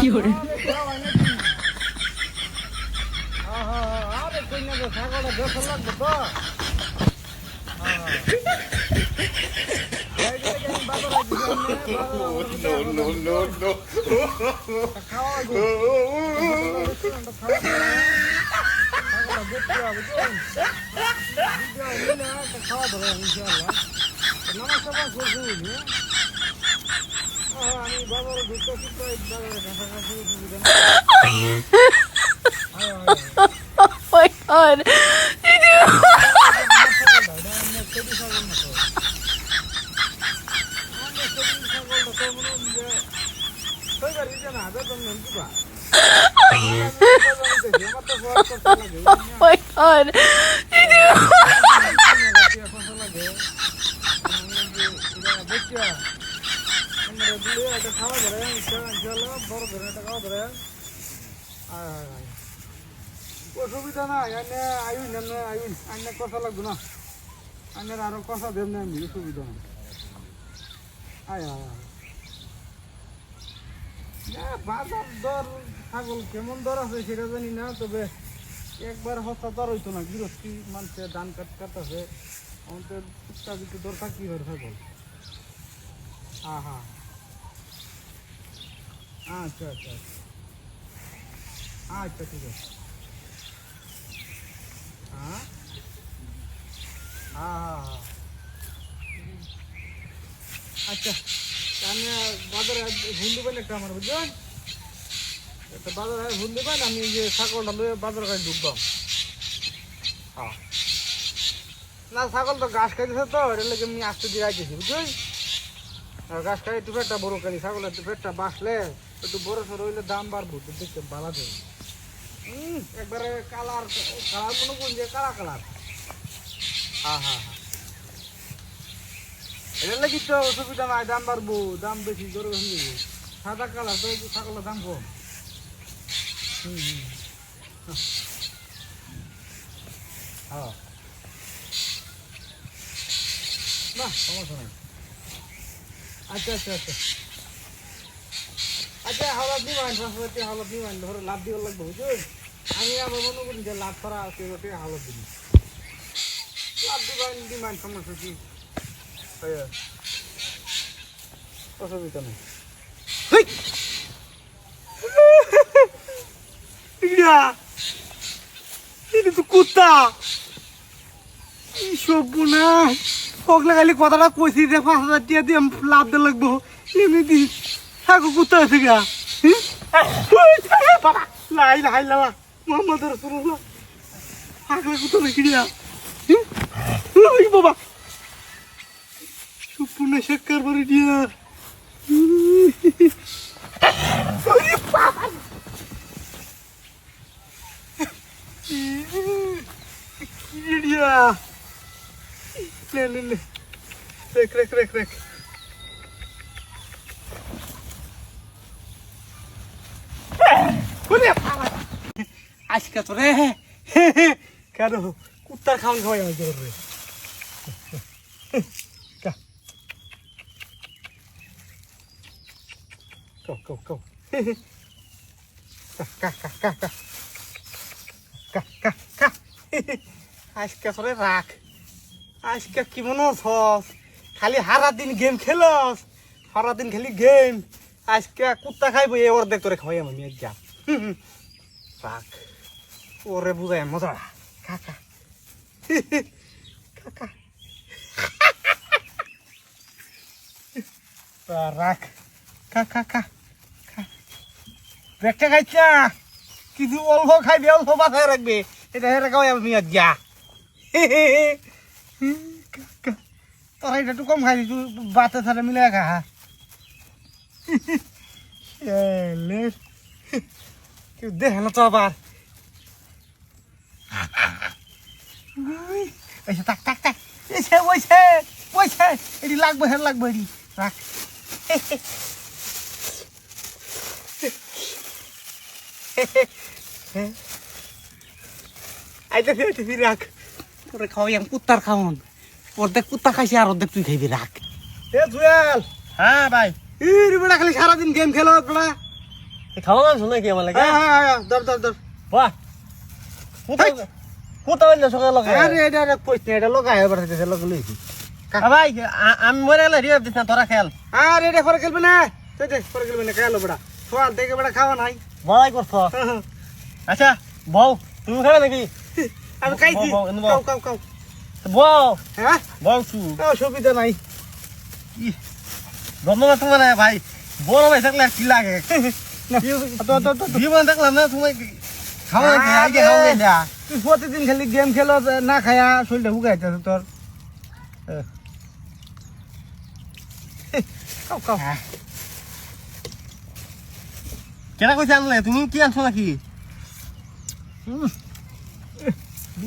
fiore. আরে কইনা তো ছাগলটা দেখো লাগবে তো No. খাওয়া ধরে ইনশাআল্লাহ নামাজ টামাজ করছি আমি বাবার ঢুকতেছি প্রায় বাজারের কাছাকাছি সুবিধা Oh my god. Oh my god. অসুবিধা নাই আইনে কথা লাগবে না আইনের আরো কথা দেব না আমি অসুবিধা নাই আয় বাজার দর ছাগল কেমন দর আছে সেটা জানি না তবে একবার হত্যা দর হইতো না গৃহস্থী মানুষের ধান কাটতেছে আমাদের টুকটাক একটু দর থাকতেই পারে ছাগল হ্যাঁ আচ্ছা ঠিক আছে আচ্ছা আমি বাজারে ভুল দেবেন একটা আমার বুঝলেন একটা বাজারে ভুল দেবেন আমি যে ছাগলটা লয়ে বাজার কাছে ঢুকবাম না ছাগল তো ঘাস খাইতেছে তো এটা লেগে আমি আসতে দিয়ে রাখতেছি বুঝলেন আর ঘাস খাই একটু পেটটা বড় খাই ছাগলের একটু পেটটা বাসলে একটু বড় সড়ো হইলে দাম বাড়বো দেখতে ভালো দেবে একবারে কালার মনে করুন যে কালার হ্যাঁ এটা লাগি তো অসুবিধা নাই দাম বাড়বো দাম বেশি জোরে হয়ে যাবে সাদা কালার তো ছাগলের দাম কম হ্যাঁ না সমস্যা নাই আচ্ছা হাওলাত নিবেন সরস্বতী হাওলাত নিবেন ধরো লাভ দিবার লাগবে বুঝলেন আমি আবার মনে করি যে লাভ করা আছে ওটা হাওলাত দিন লাভ দিবেন সমস্যা কি অসুবিধা নেই এটা তো কুত্তা সবনা ফকলে খালি কথাটা কইছি যে 5,000 টাকা দিয়ে লাভ দিয়ে লাগবো এমনি থাকো কুত্তা আছে গা বাবা লাই লালা মোহাম্মদ রাসূলুল্লাহ আগলে কুত্তা নাকি দিয়া ওই বাবা সবনা শেখার বাড়ি দিয়া le. Rek. আজকে তো রে কেন কুত্তার খাওয়ান খাওয়াই আমি তোর রে কও আজকে তোরে রাখ আজকে কি মনে হস খালি সারাদিন গেম খেলস সারাদিন খালি গেম আজকে কুত্তা খাইবো এ ওর দেখ তোরে খাওয়াই আমি একদম রাখ ওরে বুঝাই মজা কাকা রাখ কাকা ব্রেকটা খাইছা কিছু অল্প খাইবে অল্প বাসায় রাখবে এটা হেরে খাওয়াই আমি গিয়া তোরা এটা একটু কম খাই তুই বাতে সাথে মিলে খা কেউ দেখে না তো আবার থাক ওইছে এটি লাগবে এটি রাখ আইতেছি রাখ তোরে খাওয়াই আমি কুত্তার খাওয়ান অর্ধেক কুত্তা খাইছি আর অর্ধেক তুই খাইবি রাখ এ জুয়েল হ্যাঁ ভাই ইরে বেটা খালি সারাদিন গেম খেলো বেটা খাওয়া মাংস নাকি আমার লাগে হ্যাঁ ধর ধর ধর বাহ কোথাও সকাল লগে আরে এটা কইছ না এটা লোক আয় বাড়াইতেছে লোক লইছি ভাই আমি মরে গেলে রিয়া দিস না তোরা খেয়াল আর এটা পরে খেলবে না তুই দেখ পরে খেলবে না খেলো বেটা সোয়াল থেকে বেটা খাওয়া নাই বড়াই করছ আচ্ছা বউ তুমি খাবে নাকি আমি খাইছি বউ, বউ, বউ। খাও খাও খাও বউ হ্যাঁ বউ তু অসুবিধা নাই ধন্যবাদ তোমার ভাই বড় ভাই থাকলে আর কি লাগে জীবন দেখলাম না তুমি খাওয়া নাকি আগে খাওয়া না তুই প্রতিদিন খালি গেম খেলো না খায়া শরীরটা হুগাইতেছে তোর খাও খাও কেনা কইছে আনলে তুমি কি আনছো নাকি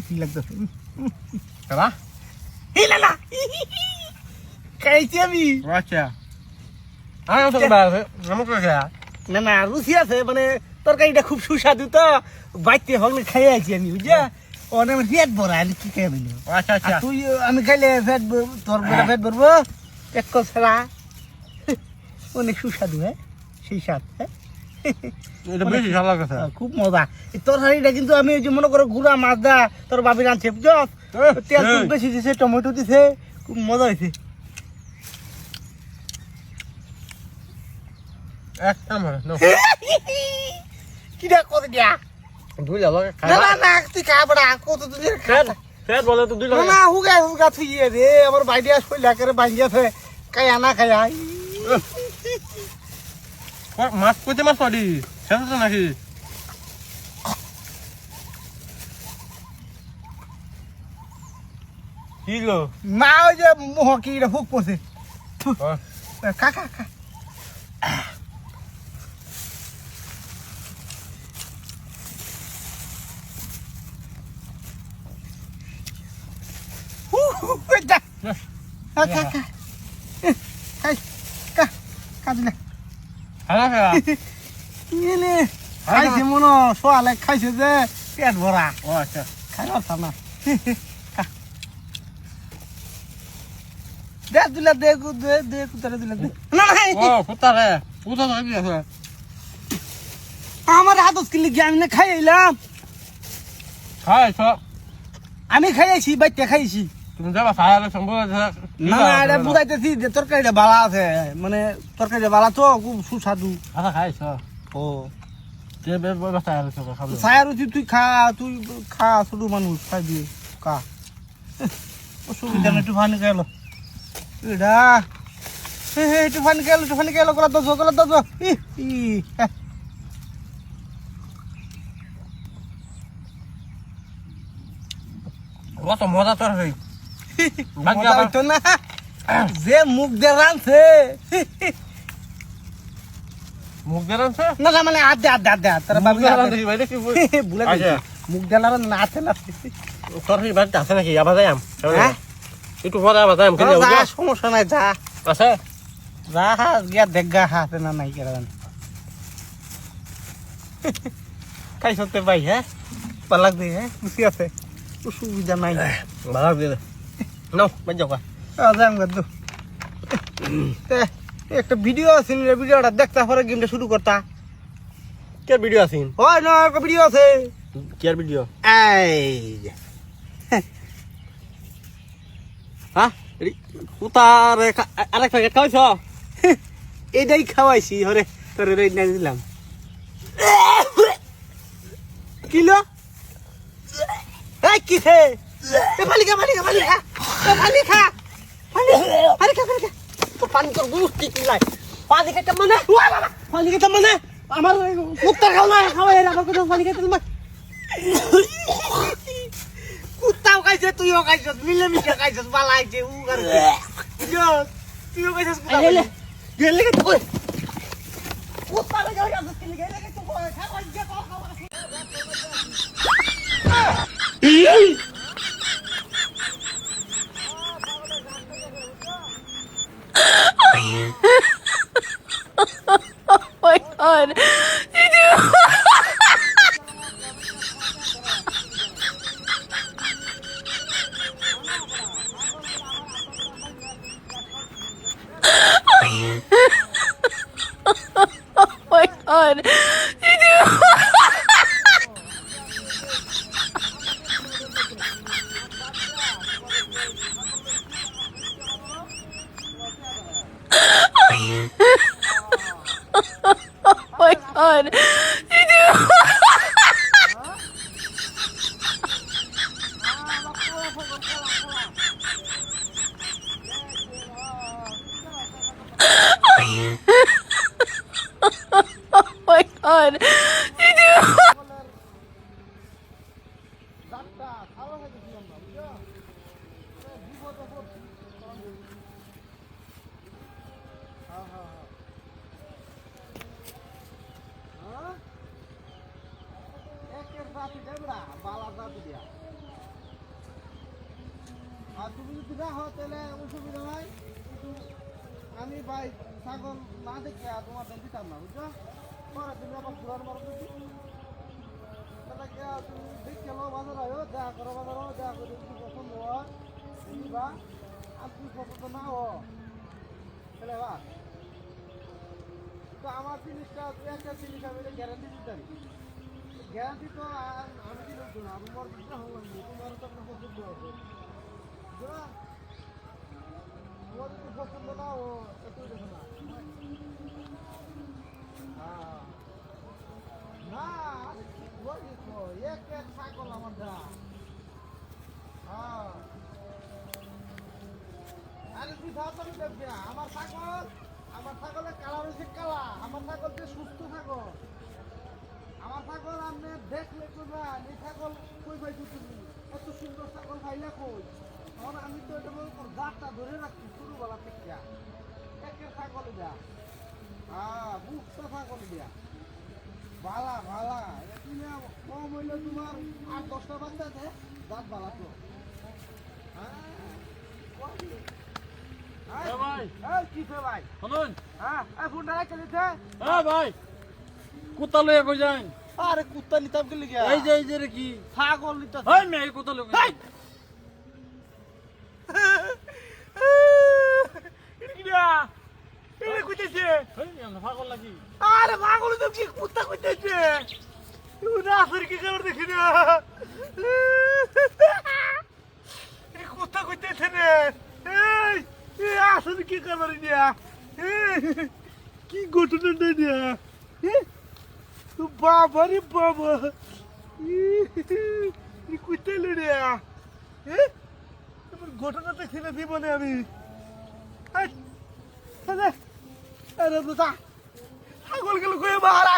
কি লাগতেছে বাবা হিলা না খাইছি আমি আচ্ছা আমি তো বাবা আমাকে খেয়া না না রুচি আছে মানে তরকারিটা খুব সুস্বাদু তো বাইতে হলে খাই আছি আমি বুঝা অনেক আমার পেট ভরা আমি কি খাই বলি আচ্ছা আচ্ছা তুই আমি খাইলে পেট তোর পেট ভরবো এক কছড়া অনেক সুস্বাদু হ্যাঁ সেই স্বাদ হ্যাঁ এটা বেশি ভালো লাগছে খুব মজা এই তরকারিটা কিন্তু আমি ওই যে মনে করো গুড়া মাছ দা তোর বাবি রাঁধছে বুঝছ তেল খুব বেশি দিছে টমেটো দিছে খুব মজা হয়েছে একদম নো কিটা কত দিয়া দুই লাগে না না না তুই খা বড়া কত তুই খা ফের বলে তো দুই না লাগে না হুগা তুই রে আমার বাইরে আসলে লাকেরে বাইরে আছে কাই আনা খায়া মাছ কইতে মাছ পাডি শেষ তো নাকি কি গো না ওই যে মোহ কি এটা ফুক পড়ছে খা খা খা যা খা খা খা খাই খা খা দিলে হ্যাঁ হ্যাঁ ইলে খাইছে মনো সোয়ালে খাইছে যে পেট ভরা ও আচ্ছা খাই পারতাম না দে দিলে দে দে দে কুতারে দিলে দে না ও পুতারে পুতা লাগি আছে আমার হাতস কিলি গিয়ে আমি না খাই এলাম খাই সব আমি খাইছি বাইতে খাইছি তুমি যাবা সায়ালে সম্ভব না না এটা বুঝাইতেছি যে তরকারিটা ভালো আছে মানে তরকারিটা ভালো তো খুব সুস্বাদু আচ্ছা খাইছ ও কে ব্যবস্থা আছে সব খাবো ছায়ার উচিত তুই খা ছোট মানুষ খাই দিয়ে খা অসুবিধা নেই একটু ফানি গেল এটা একটু ফানি গেল কলা তো কত মজা তোর হই মজা হইতো না যে মুখ দিয়ে রানছে মুখ দেরানছে না না মানে আদে তারা বাবু ভাই দেখি ভুলে আচ্ছা। মুখ দেলার না আছে না তোর এই বাড়িতে আছে নাকি আবার যাইম হ্যাঁ একটু পরে আবার যাইম কেন যা সমস্যা নাই যা আছে যা গিয়া দেখা হাতে না নাই কেন খাই সত্যি ভাই হ্যাঁ ভালো লাগবে হ্যাঁ খুশি আছে অসুবিধা নাই ভালো দিলে নাও বাজ যাও যাম গদ্দু একটা ভিডিও আছে ভিডিওটা দেখতে পরে গেমটা শুরু করতা কে ভিডিও আছিন হয় না একটা ভিডিও আছে কে ভিডিও এই যে। হ্যাঁ উতার আরেক প্যাকেট খাওয়াইছ এইটাই খাওয়াইছি হরে তোর রেড নাই দিলাম কিলো এই কি হে পানি খা তো পানি তোর গুষ্টি কিলাই পানি খেতে মানে আমার কুত্তা খাও না খাওয়াই আমার কোনো পানি খেতে তোমার কুত্তাও খাইছে তুইও খাইছিস মিলেমিশে খাইছিস বালা আইছে উগার তুইও খাইছিস কুত্তা গেলে কে তুই কুত্তা লাগা গেছে গেলে কে তুই খাওয়া যে খাওয়া Oh my god. Oh my god. Oh my god. Oh my god. জাতটা ভালো খাইতেছিলাম না বুঝছো বিপদে পড়ছি হ্যাঁ হ্যাঁ হ্যাঁ একের জাতি দেবরা বালা জাতি দিয়া আর তুমি যদি না হও তাহলে অসুবিধা নাই কিন্তু আমি ভাই ছাগল না দেখে তোমার দাম দিতাম না বুঝছো পরে তুমি আবার ঘোরার মারো তাহলে তুমি দেখে লো বাজার আয়ো দেখা করো বাজার দেখা করে যদি পছন্দ হয় নিবা আর তুমি পছন্দ না হো তাহলে বা তো আমার জিনিসটা একটা জিনিস আমি গ্যারান্টি দিতে পারি গ্যারান্টি তো আমি দিলাম তো না তোমার বুঝতে হবে তোমার তো আপনার পছন্দ হবে তোমার যদি পছন্দ না হো একটু দেখো না হ্যাঁ না এক এক ছাগল আমার দা হ্যাঁ আরে তুই ভাবি দেখবি না আমার ছাগলের কালার হচ্ছে কালা আমার ছাগল যে সুস্থ ছাগল আমার ছাগল আপনি দেখলে করবা এই ছাগল কই পাইছো তুমি এত সুন্দর ছাগল খাইলা কই এখন আমি তো এটা জাতটা ধরে রাখছি ছোটবেলা থেকে একের ছাগল দেয়া হ্যাঁ বুকটা ছাগল দেয়া ভালা ভালা তুমি কম হইলে তোমার 8-10টা বাচ্চা আছে দাঁত ভালা তো ভাই কি ভাই শুনুন হ্যাঁ ফোনটা রেখে দিতে হ্যাঁ ভাই কুত্তা লইয়া কই যান আরে কুত্তা নিতাম কি লিখে এই যে রে কি ছাগল নিতাম ভাই মে এই কুত্তা লইয়া এটা কইতেছে এই আমরা পাগল লাগি আরে পাগল তো কি কুত্তা কইতেছে তুই না আসর কি খবর দেখি না এই কুত্তা কইতেছে রে এই আসর কি খবর দিয়া কি ঘটনা দিয়া বাবা রে বাবা এই কুত্তা লড়ে তোমার ঘটনাটা ছেড়ে দিব না আমি আরে আরে ছাগল গেল কই মারা